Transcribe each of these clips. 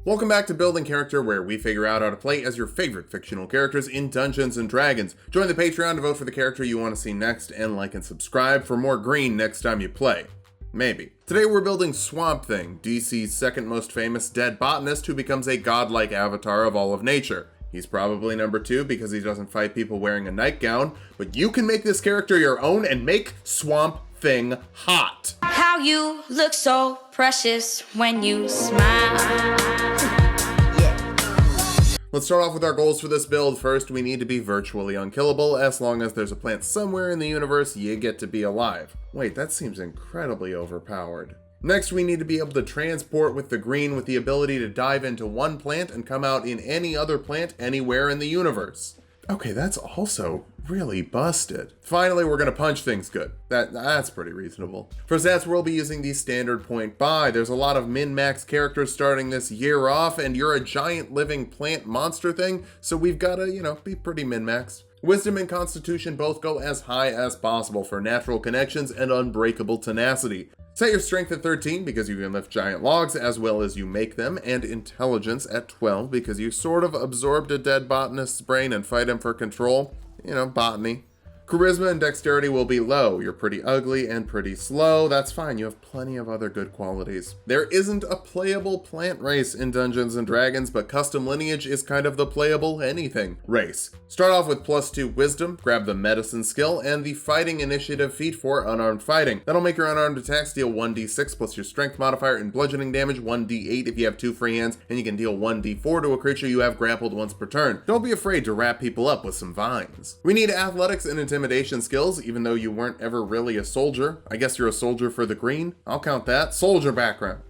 Welcome back to Building Character, where we figure out how to play as your favorite fictional characters in Dungeons & Dragons. Join the Patreon to vote for the character you want to see next, and like and subscribe for more green next time you play. Maybe. Today we're building Swamp Thing, DC's second most famous dead botanist who becomes a godlike avatar of all of nature. He's probably number 2 because he doesn't fight people wearing a nightgown, but you can make this character your own and make Swamp Thing hot. How you look so precious when you smile. Let's start off with our goals for this build. First, we need to be virtually unkillable. As long as there's a plant somewhere in the universe, you get to be alive. Wait, that seems incredibly overpowered. Next, we need to be able to transport with the green with the ability to dive into one plant and come out in any other plant anywhere in the universe. Okay, that's also really busted. Finally, we're gonna punch things good. That's pretty reasonable. For stats, we'll be using the standard point buy. There's a lot of min-max characters starting this year off, and you're a giant living plant monster thing, so we've gotta, be pretty min-maxed. Wisdom and Constitution both go as high as possible for natural connections and unbreakable tenacity. Set your strength at 13 because you can lift giant logs as well as you make them, and intelligence at 12 because you sort of absorbed a dead botanist's brain and fight him for control. Botany. Charisma and dexterity will be low. You're pretty ugly and pretty slow. That's fine, you have plenty of other good qualities. There isn't a playable plant race in Dungeons & Dragons, but custom lineage is kind of the playable anything race. Start off with +2 wisdom, grab the medicine skill, and the fighting initiative feat for unarmed fighting. That'll make your unarmed attacks deal 1d6 plus your strength modifier and bludgeoning damage 1d8 if you have 2 free hands, and you can deal 1d4 to a creature you have grappled once per turn. Don't be afraid to wrap people up with some vines. We need athletics and intimidation skills, even though you weren't ever really a soldier. I guess you're a soldier for the green. I'll count that. Soldier background.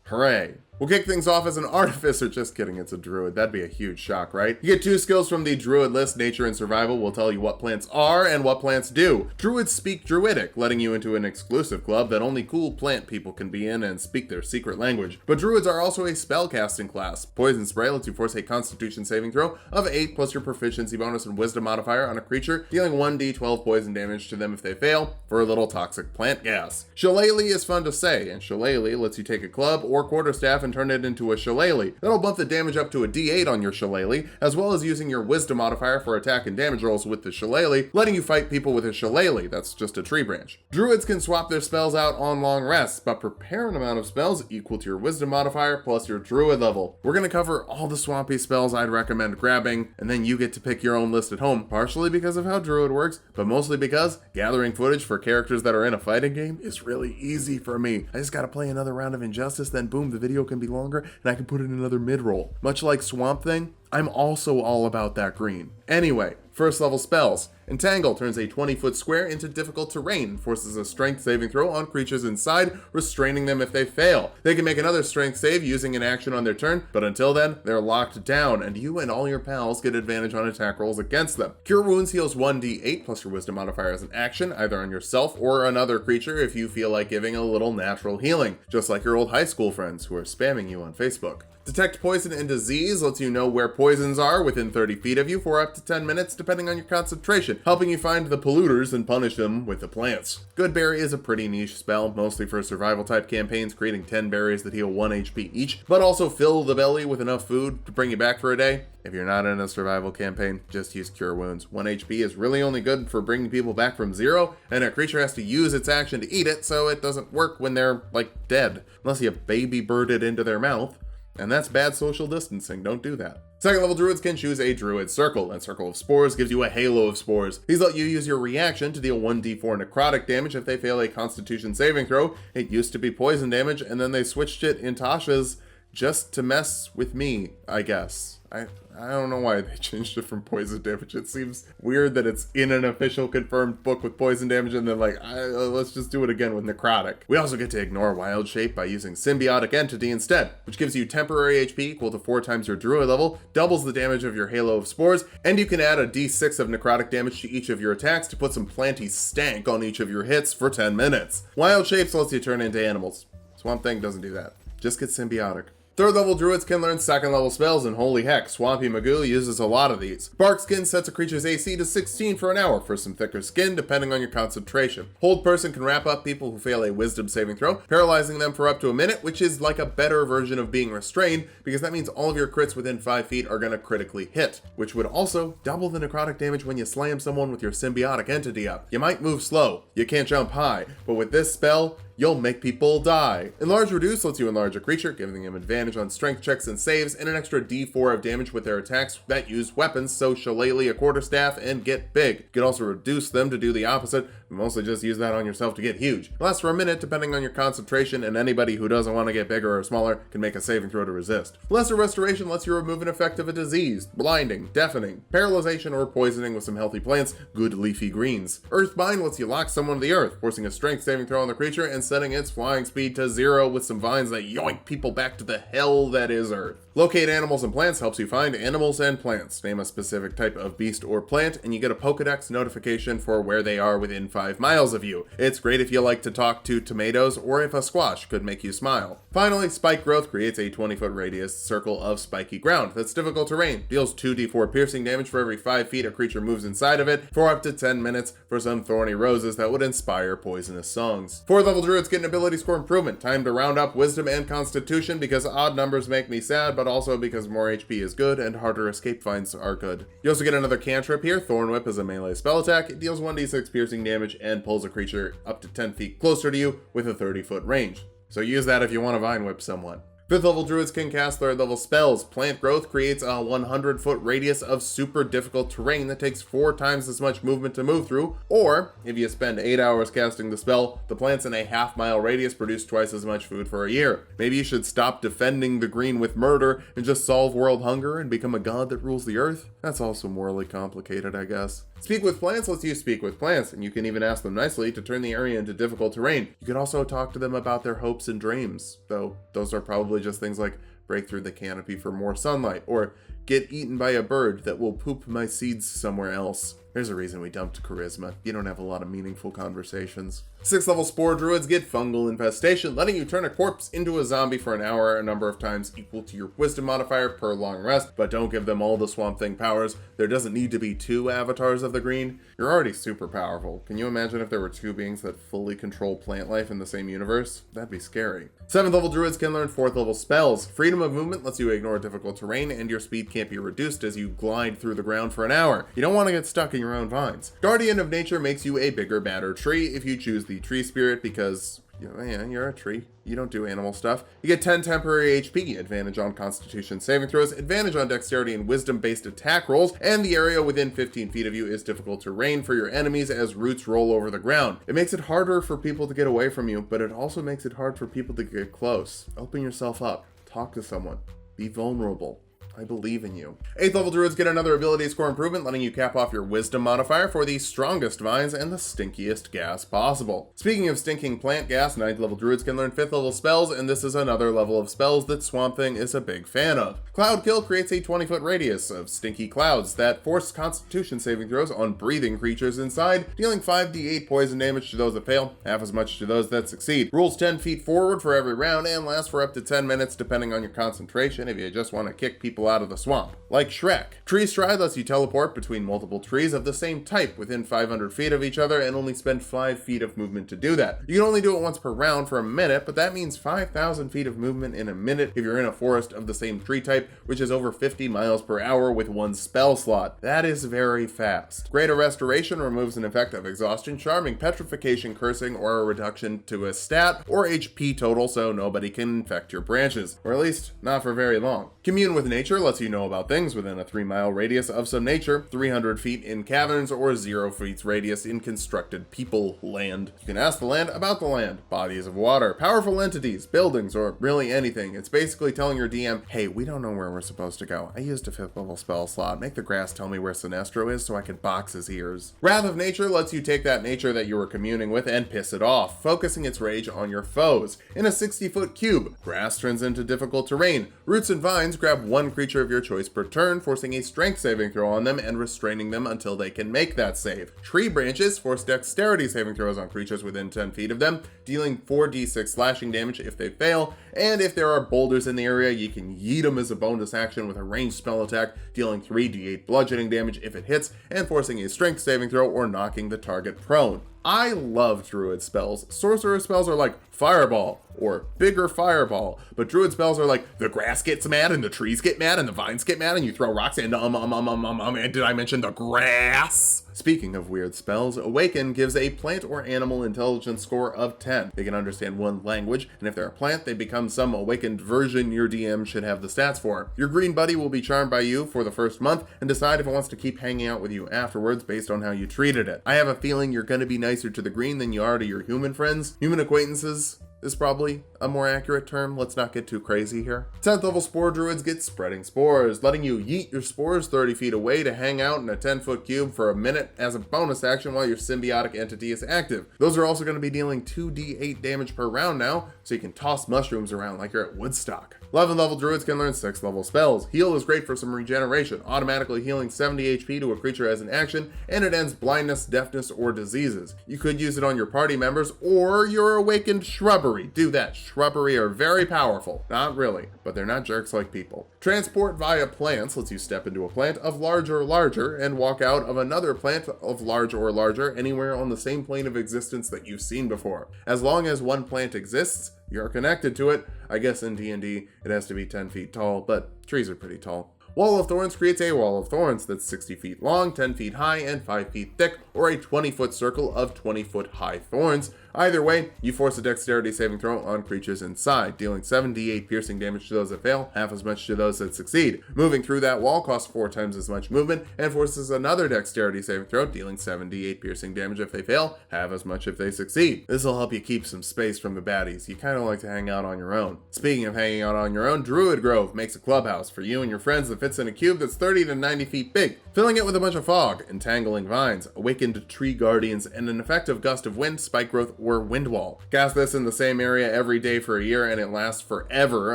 Hooray. We'll kick things off as an artificer. Just kidding, it's a druid. That'd be a huge shock, right? You get 2 skills from the druid list. Nature and survival will tell you what plants are and what plants do. Druids speak druidic, letting you into an exclusive club that only cool plant people can be in and speak their secret language. But druids are also a spellcasting class. Poison spray lets you force a constitution saving throw of 8 plus your proficiency bonus and wisdom modifier on a creature, dealing 1d12 poison damage to them if they fail for a little toxic plant gas. Shillelagh is fun to say, and Shillelagh lets you take a club or quarterstaff and turn it into a shillelagh. That'll bump the damage up to a d8 on your shillelagh, as well as using your wisdom modifier for attack and damage rolls with the shillelagh, letting you fight people with a shillelagh. That's just a tree branch. Druids can swap their spells out on long rests, but prepare an amount of spells equal to your wisdom modifier plus your druid level. We're gonna cover all the swampy spells I'd recommend grabbing, and then you get to pick your own list at home, partially because of how druid works, but mostly because gathering footage for characters that are in a fighting game is really easy for me. I just gotta play another round of Injustice, then boom, the video can be longer, and I can put in another mid-roll. Much like Swamp Thing, I'm also all about that green. Anyway, first level spells. Entangle turns a 20-foot square into difficult terrain and forces a strength saving throw on creatures inside, restraining them if they fail. They can make another strength save using an action on their turn, but until then, they're locked down, and you and all your pals get advantage on attack rolls against them. Cure Wounds heals 1d8 plus your wisdom modifier as an action, either on yourself or another creature if you feel like giving a little natural healing, just like your old high school friends who are spamming you on Facebook. Detect poison and disease lets you know where poisons are within 30 feet of you for up to 10 minutes depending on your concentration, helping you find the polluters and punish them with the plants. Good Berry is a pretty niche spell, mostly for survival type campaigns, creating 10 berries that heal 1 HP each, but also fill the belly with enough food to bring you back for a day. If you're not in a survival campaign, just use Cure Wounds. 1 HP is really only good for bringing people back from 0, and a creature has to use its action to eat it, so it doesn't work when they're, dead. Unless you baby bird it into their mouth. And that's bad social distancing, don't do that. Second level druids can choose a druid circle, and Circle of Spores gives you a halo of spores. These let you use your reaction to deal 1d4 necrotic damage if they fail a constitution saving throw. It used to be poison damage, and then they switched it in Tasha's just to mess with me, I guess. I don't know why they changed it from poison damage. It seems weird that it's in an official confirmed book with poison damage and then let's just do it again with necrotic. We also get to ignore wild shape by using symbiotic entity instead, which gives you temporary HP equal to 4 times your druid level, doubles the damage of your halo of spores, and you can add a d6 of necrotic damage to each of your attacks to put some planty stank on each of your hits for 10 minutes. Wild shapes lets you turn into animals. Swamp Thing doesn't do that. Just get symbiotic. Third level druids can learn second level spells, and holy heck, Swampy Magoo uses a lot of these. Bark Skin sets a creature's AC to 16 for an hour for some thicker skin, depending on your concentration. Hold Person can wrap up people who fail a wisdom saving throw, paralyzing them for up to a minute, which is like a better version of being restrained, because that means all of your crits within 5 feet are going to critically hit, which would also double the necrotic damage when you slam someone with your symbiotic entity up. You might move slow, you can't jump high, but with this spell, you'll make people die. Enlarge Reduce lets you enlarge a creature, giving them advantage on strength checks and saves, and an extra d4 of damage with their attacks that use weapons, so Shillelagh a quarterstaff and get big. You can also reduce them to do the opposite, but mostly just use that on yourself to get huge. It lasts for a minute depending on your concentration, and anybody who doesn't want to get bigger or smaller can make a saving throw to resist. Lesser Restoration lets you remove an effect of a disease, blinding, deafening, paralyzation, or poisoning with some healthy plants, good leafy greens. Earthbind lets you lock someone to the earth, forcing a strength saving throw on the creature and setting its flying speed to 0 with some vines that yoink people back to the hell that is Earth. Locate Animals and Plants helps you find animals and plants. Name a specific type of beast or plant, and you get a Pokedex notification for where they are within 5 miles of you. It's great if you like to talk to tomatoes, or if a squash could make you smile. Finally, Spike Growth creates a 20-foot radius circle of spiky ground that's difficult terrain. Deals 2d4 piercing damage for every 5 feet a creature moves inside of it, for up to 10 minutes for some thorny roses that would inspire poisonous songs. 4th level druids get an ability score improvement. Time to round up wisdom and constitution, because odd numbers make me sad, but also because more HP is good and harder escape finds are good. You also get another cantrip here. Thorn Whip is a melee spell attack. It deals 1d6 piercing damage and pulls a creature up to 10 feet closer to you with a 30-foot range. So use that if you want to Vine Whip someone. 5th level druids can cast 3rd level spells. Plant Growth creates a 100-foot radius of super difficult terrain that takes 4 times as much movement to move through, or if you spend 8 hours casting the spell, the plants in a half-mile radius produce twice as much food for a year. Maybe you should stop defending the green with murder and just solve world hunger and become a god that rules the earth? That's also morally complicated, I guess. Speak with Plants lets you speak with plants, and you can even ask them nicely to turn the area into difficult terrain. You can also talk to them about their hopes and dreams, though those are probably just things like break through the canopy for more sunlight, or get eaten by a bird that will poop my seeds somewhere else. There's a reason we dumped charisma. You don't have a lot of meaningful conversations. 6th level Spore Druids get Fungal Infestation, letting you turn a corpse into a zombie for an hour, a number of times equal to your Wisdom modifier per long rest, but don't give them all the Swamp Thing powers. There doesn't need to be 2 avatars of the green. You're already super powerful. Can you imagine if there were 2 beings that fully control plant life in the same universe? That'd be scary. 7th level Druids can learn 4th level spells. Freedom of Movement lets you ignore difficult terrain, and your speed can't be reduced as you glide through the ground for an hour. You don't want to get stuck in your own vines. Guardian of Nature makes you a bigger, badder tree if you choose the Tree Spirit, because you're a tree. You don't do animal stuff. You get 10 temporary HP, advantage on Constitution saving throws, advantage on Dexterity and Wisdom-based attack rolls, and the area within 15 feet of you is difficult terrain for your enemies as roots roll over the ground. It makes it harder for people to get away from you, but it also makes it hard for people to get close. Open yourself up. Talk to someone. Be vulnerable. I believe in you. 8th level druids get another ability score improvement, letting you cap off your wisdom modifier for the strongest vines and the stinkiest gas possible. Speaking of stinking plant gas, 9th level druids can learn 5th level spells, and this is another level of spells that Swamp Thing is a big fan of. Cloud Kill creates a 20-foot radius of stinky clouds that force Constitution saving throws on breathing creatures inside, dealing 5d8 poison damage to those that fail, half as much to those that succeed. Rules 10 feet forward for every round and lasts for up to 10 minutes depending on your concentration if you just want to kick people out of the swamp. Like Shrek. Tree Stride lets you teleport between multiple trees of the same type within 500 feet of each other and only spend 5 feet of movement to do that. You can only do it once per round for a minute, but that means 5,000 feet of movement in a minute if you're in a forest of the same tree type, which is over 50 miles per hour with 1 spell slot. That is very fast. Greater Restoration removes an effect of exhaustion, charming, petrification, cursing, or a reduction to a stat or HP total so nobody can infect your branches, or at least not for very long. Commune with Nature lets you know about things within a 3-mile radius of some nature, 300 feet in caverns, or 0 feet radius in constructed people land. You can ask the land about the land, bodies of water, powerful entities, buildings, or really anything. It's basically telling your DM, hey, we don't know where we're supposed to go. I used a 5th level spell slot. Make the grass tell me where Sinestro is so I can box his ears. Wrath of Nature lets you take that nature that you were communing with and piss it off, focusing its rage on your foes. In a 60-foot cube, grass turns into difficult terrain. Roots and vines grab one creature creature of your choice per turn, forcing a strength saving throw on them and restraining them until they can make that save. Tree branches force dexterity saving throws on creatures within 10 feet of them, dealing 4d6 slashing damage if they fail, and if there are boulders in the area, you can yeet them as a bonus action with a ranged spell attack, dealing 3d8 bludgeoning damage if it hits, and forcing a strength saving throw or knocking the target prone. I love druid spells. Sorcerer spells are like fireball or bigger fireball, but druid spells are like the grass gets mad and the trees get mad and the vines get mad and you throw rocks and and did I mention the grass? Speaking of weird spells, Awaken gives a plant or animal intelligence score of 10. They can understand one language, and if they're a plant, they become some awakened version your DM should have the stats for. Your green buddy will be charmed by you for the first month and decide if it wants to keep hanging out with you afterwards based on how you treated it. I have a feeling you're going to be nicer to the green than you are to your human friends. Human acquaintances is probably a more accurate term. Let's not get too crazy here. 10th level spore druids get spreading spores, letting you yeet your spores 30 feet away to hang out in a 10-foot cube for a minute as a bonus action while your symbiotic entity is active. Those are also going to be dealing 2d8 damage per round now, so you can toss mushrooms around like you're at Woodstock. 11th level druids can learn 6th level spells. Heal is great for some regeneration, automatically healing 70 HP to a creature as an action, and it ends blindness, deafness, or diseases. You could use it on your party members or your awakened shrubbery. Do that. Shrubbery are very powerful. Not really, but they're not jerks like people. Transport via plants lets you step into a plant of large or larger and walk out of another plant of large or larger anywhere on the same plane of existence that you've seen before. As long as one plant exists, you're connected to it. I guess in D&D it has to be 10 feet tall, but trees are pretty tall. Wall of Thorns creates a wall of thorns that's 60 feet long, 10 feet high, and 5 feet thick, or a 20-foot circle of 20-foot high thorns. Either way, you force a dexterity saving throw on creatures inside, dealing 7d8 piercing damage to those that fail, half as much to those that succeed. Moving through that wall costs 4 times as much movement, and forces another dexterity saving throw, dealing 7d8 piercing damage if they fail, half as much if they succeed. This will help you keep some space from the baddies. You kind of like to hang out on your own. Speaking of hanging out on your own, Druid Grove makes a clubhouse for you and your friends that fits in a cube that's 30 to 90 feet big, filling it with a bunch of fog, entangling vines, awakened tree guardians, and an effective gust of wind, spike growth, or wind wall. Cast this in the same area every day for a year and it lasts forever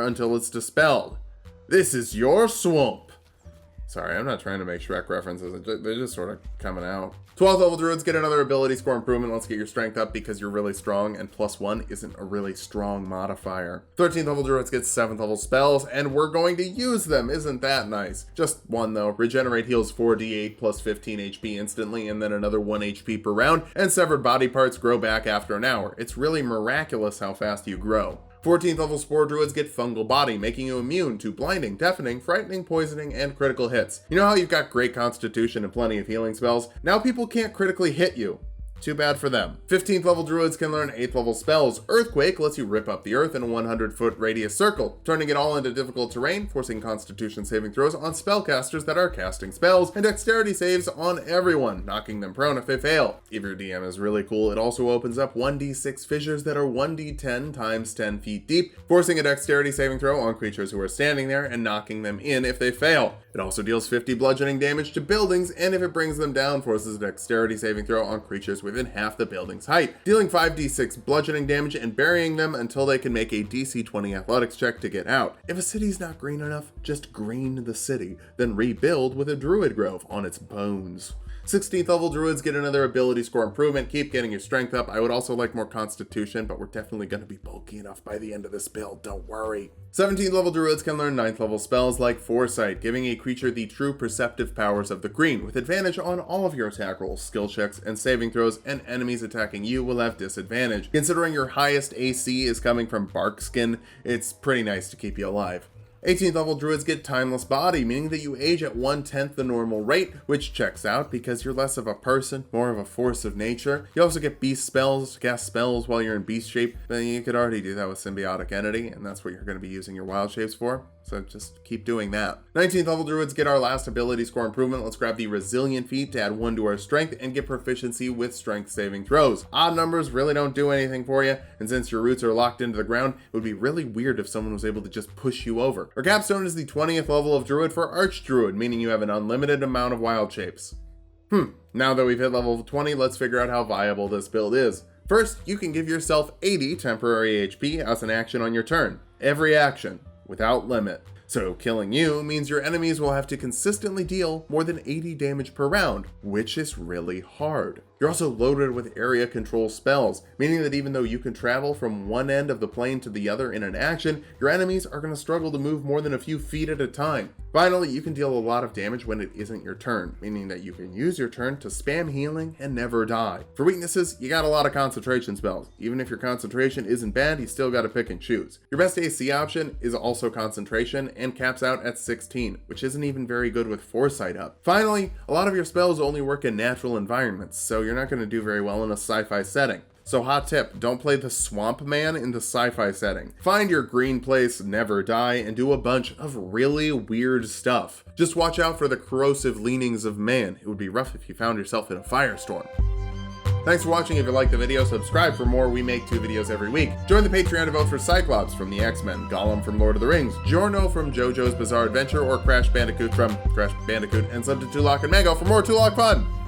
until it's dispelled. This is your swamp. Sorry, I'm not trying to make Shrek references. They're just sort of coming out. 12th level druids get another ability score improvement. Let's get your strength up because you're really strong, and +1 isn't a really strong modifier. 13th level druids get 7th level spells, and we're going to use them. Isn't that nice? Just one though. Regenerate heals 4d8 plus 15 HP instantly, and then another 1 HP per round, and severed body parts grow back after an hour. It's really miraculous how fast you grow. 14th level spore druids get fungal body, making you immune to blinding, deafening, frightening, poisoning, and critical hits. You know how you've got great constitution and plenty of healing spells? Now people can't critically hit you. Too bad for them. 15th level druids can learn 8th level spells. Earthquake lets you rip up the earth in a 100-foot radius circle, turning it all into difficult terrain, forcing constitution saving throws on spellcasters that are casting spells, and dexterity saves on everyone, knocking them prone if they fail. If your DM is really cool, it also opens up 1d6 fissures that are 1d10 times 10 feet deep, forcing a dexterity saving throw on creatures who are standing there and knocking them in if they fail. It also deals 50 bludgeoning damage to buildings, and if it brings them down, forces a dexterity saving throw on creatures within half the building's height, dealing 5d6 bludgeoning damage and burying them until they can make a DC 20 athletics check to get out. If a city's not green enough, just green the city, then rebuild with a druid grove on its bones. 16th level druids get another ability score improvement. Keep getting your strength up. I would also like more constitution, but we're definitely going to be bulky enough by the end of this build, don't worry. 17th level druids can learn 9th level spells like Foresight, giving a creature the true perceptive powers of the green, with advantage on all of your attack rolls, skill checks, and saving throws, and enemies attacking you will have disadvantage. Considering your highest AC is coming from bark skin, it's pretty nice to keep you alive. 18th level druids get Timeless Body, meaning that you age at 1/10 the normal rate, which checks out because you're less of a person, more of a force of nature. You also get beast spells, cast spells while you're in beast shape, but you could already do that with Symbiotic Entity, and that's what you're going to be using your wild shapes for. So just keep doing that. 19th level druids get our last ability score improvement. Let's grab the Resilient feat to add 1 to our strength and get proficiency with strength saving throws. Odd numbers really don't do anything for you, and since your roots are locked into the ground, it would be really weird if someone was able to just push you over. Our capstone is the 20th level of druid for Archdruid, meaning you have an unlimited amount of wild shapes. Now that we've hit level 20, let's figure out how viable this build is. First, you can give yourself 80 temporary HP as an action on your turn. Every action, without limit. So killing you means your enemies will have to consistently deal more than 80 damage per round, which is really hard. You're also loaded with area control spells, meaning that even though you can travel from one end of the plane to the other in an action, your enemies are going to struggle to move more than a few feet at a time. Finally, you can deal a lot of damage when it isn't your turn, meaning that you can use your turn to spam healing and never die. For weaknesses, you got a lot of concentration spells. Even if your concentration isn't bad, you still got to pick and choose. Your best AC option is also concentration and caps out at 16, which isn't even very good with foresight up. Finally, a lot of your spells only work in natural environments, so you're not going to do very well in a sci-fi setting. So hot tip, don't play the swamp man in the sci-fi setting. Find your green place, never die, and do a bunch of really weird stuff. Just watch out for the corrosive leanings of man. It would be rough if you found yourself in a firestorm. Thanks for watching. If you liked the video, subscribe for more. We make 2 videos every week. Join the Patreon to vote for Cyclops from the X-Men, Gollum from Lord of the Rings, Giorno from JoJo's Bizarre Adventure, or Crash Bandicoot from Crash Bandicoot, and sub to Tulok and Mango for more Tulok fun!